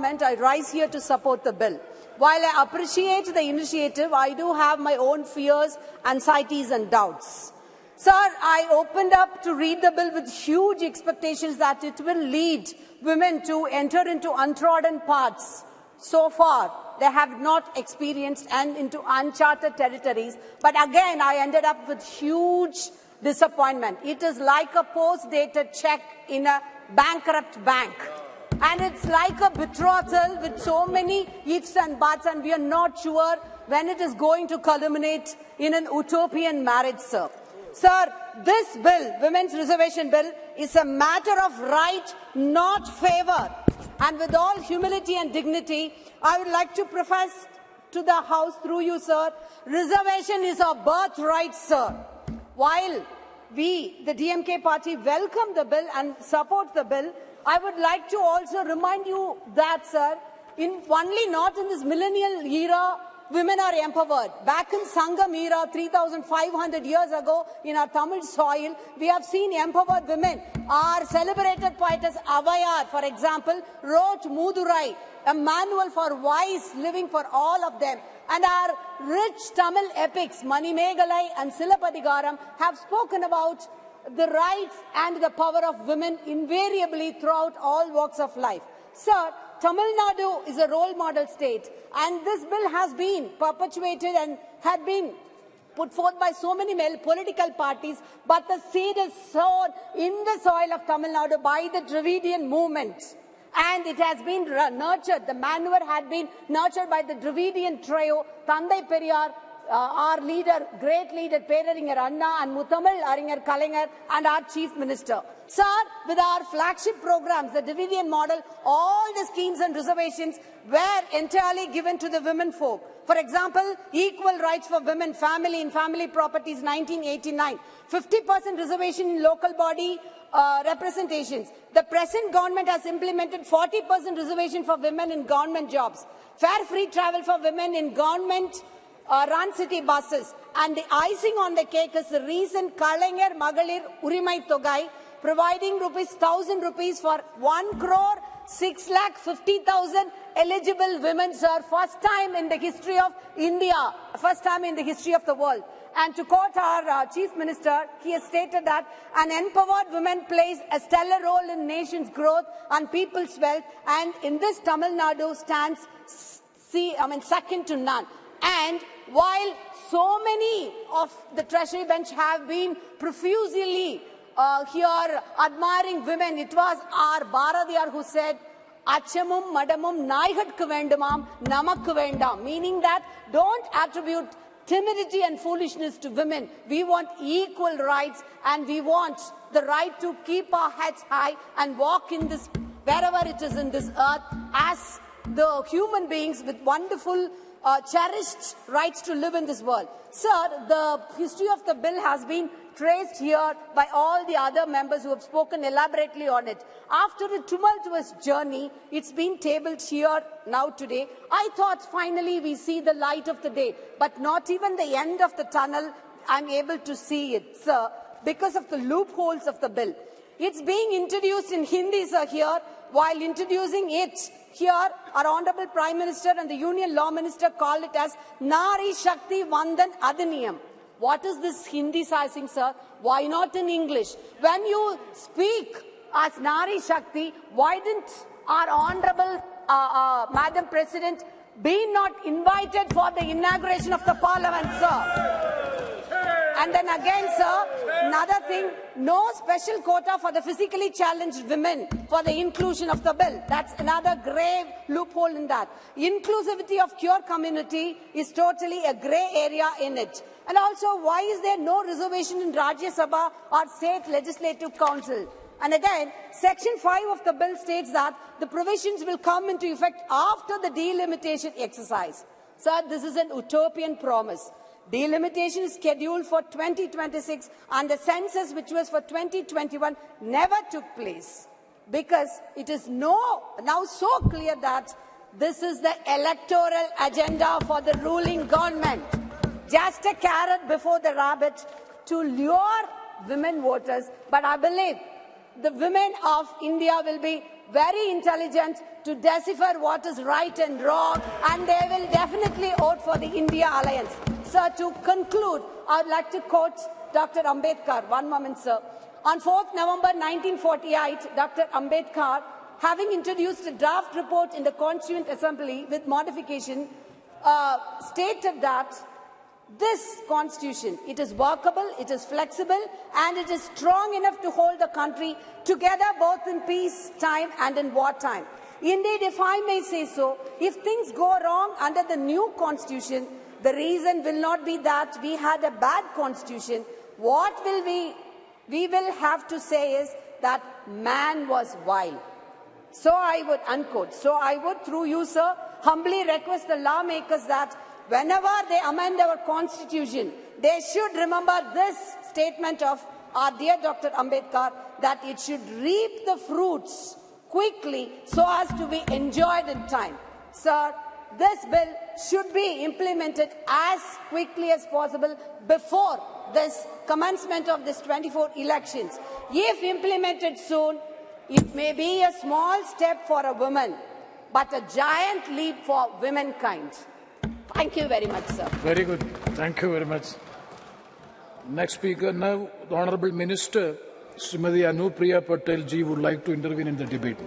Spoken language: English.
I rise here to support the bill. While I appreciate the initiative, I do have my own fears, anxieties and doubts. Sir, I opened up to read the bill with huge expectations that it will lead women to enter into untrodden paths. So far, they have not experienced and into uncharted territories. But again, I ended up with huge disappointment. It is like a post-dated check in a bankrupt bank. And it's like a betrothal with so many ifs and buts, and we are not sure when it is going to culminate in an utopian marriage, sir. Sir, this bill, Women's Reservation Bill, is a matter of right, not favor. And with all humility and dignity, I would like to profess to the House through you, sir, reservation is our birthright, sir. While we, the DMK party, welcome the bill and support the bill, I would like to also remind you that, sir, only not in this millennial era, women are empowered. Back in Sangam era, 3,500 years ago, in our Tamil soil, we have seen empowered women. Our celebrated poetess Avayar, for example, wrote Mudurai, a manual for wise living for all of them. And our rich Tamil epics, Manimegalai and Silapadigaram, have spoken about the rights and the power of women invariably throughout all walks of life. Sir, Tamil Nadu is a role model state, and this bill has been perpetuated and had been put forth by so many male political parties, but the seed is sown in the soil of Tamil Nadu by the Dravidian movement. And it has been nurtured, the manure had been nurtured by the Dravidian trio, Thandai Periyar, our leader, great leader, Peraringer Anna and Muthamal Aringer Kalaignar, and our Chief Minister. Sir, with our flagship programs, the Dravidian model, all the schemes and reservations were entirely given to the women folk. For example, equal rights for women, family and family properties, 1989. 50% reservation in local body representations. The present government has implemented 40% reservation for women in government jobs. Fair free travel for women in government run city buses, and the icing on the cake is the recent Kalaignar Magalir Urimai Togai, providing ₹1,000 for 1,650,000 eligible women, sir. First time in the history of India, first time in the history of the world. And to quote our Chief Minister, he has stated that an empowered woman plays a stellar role in nation's growth and people's wealth, and in this Tamil Nadu stands second to none. And while so many of the Treasury bench have been profusely here admiring women, it was our Bharadiyar who said, Achamum madamum naigatku vendumam namakku vendam, meaning that don't attribute timidity and foolishness to women. We want equal rights, and we want the right to keep our heads high and walk in this, wherever it is in this earth, as the human beings with wonderful cherished rights to live in this world. Sir, the history of the bill has been traced here by all the other members who have spoken elaborately on it. After a tumultuous journey, it's been tabled here now today. I thought finally we see the light of the day, but not even the end of the tunnel I'm able to see it, sir, because of the loopholes of the bill. It's being introduced in Hindi, sir, here. While introducing it here, our Honorable Prime Minister and the Union Law Minister called it as Nari Shakti Vandan Adhiniyam. What is this Hindi sizing, sir? Why not in English? When you speak as Nari Shakti, why didn't our Honorable Madam President be not invited for the inauguration of the Parliament, sir? And then again, sir, another thing, no special quota for the physically challenged women for the inclusion of the bill. That's another grave loophole in that. Inclusivity of queer community is totally a grey area in it. And also, why is there no reservation in Rajya Sabha or State Legislative Council? And again, Section 5 of the bill states that the provisions will come into effect after the delimitation exercise. Sir, this is an utopian promise. Delimitation is scheduled for 2026, and the census, which was for 2021, never took place, because it is now so clear that this is the electoral agenda for the ruling government. Just a carrot before the rabbit to lure women voters. But I believe the women of India will be very intelligent to decipher what is right and wrong, and they will definitely vote for the India Alliance. Sir, to conclude, I would like to quote Dr. Ambedkar. One moment, sir. On 4th November 1948, Dr. Ambedkar, having introduced a draft report in the Constituent Assembly with modification, stated that this constitution, it is workable, it is flexible, and it is strong enough to hold the country together both in peace time and in war time. Indeed, if I may say so, if things go wrong under the new constitution, the reason will not be that we had a bad constitution. What will we will have to say is that man was vile. So I would unquote. So I would, through you, sir, humbly request the lawmakers that whenever they amend our constitution, they should remember this statement of our dear Dr. Ambedkar, that it should reap the fruits quickly so as to be enjoyed in time. Sir, this bill should be implemented as quickly as possible before this commencement of this 24 elections. If implemented soon, it may be a small step for a woman, but a giant leap for womankind. Thank you very much, sir. Very good. Thank you very much. Next speaker now, the Honourable Minister, Srimati Anupriya Patel ji, would like to intervene in the debate.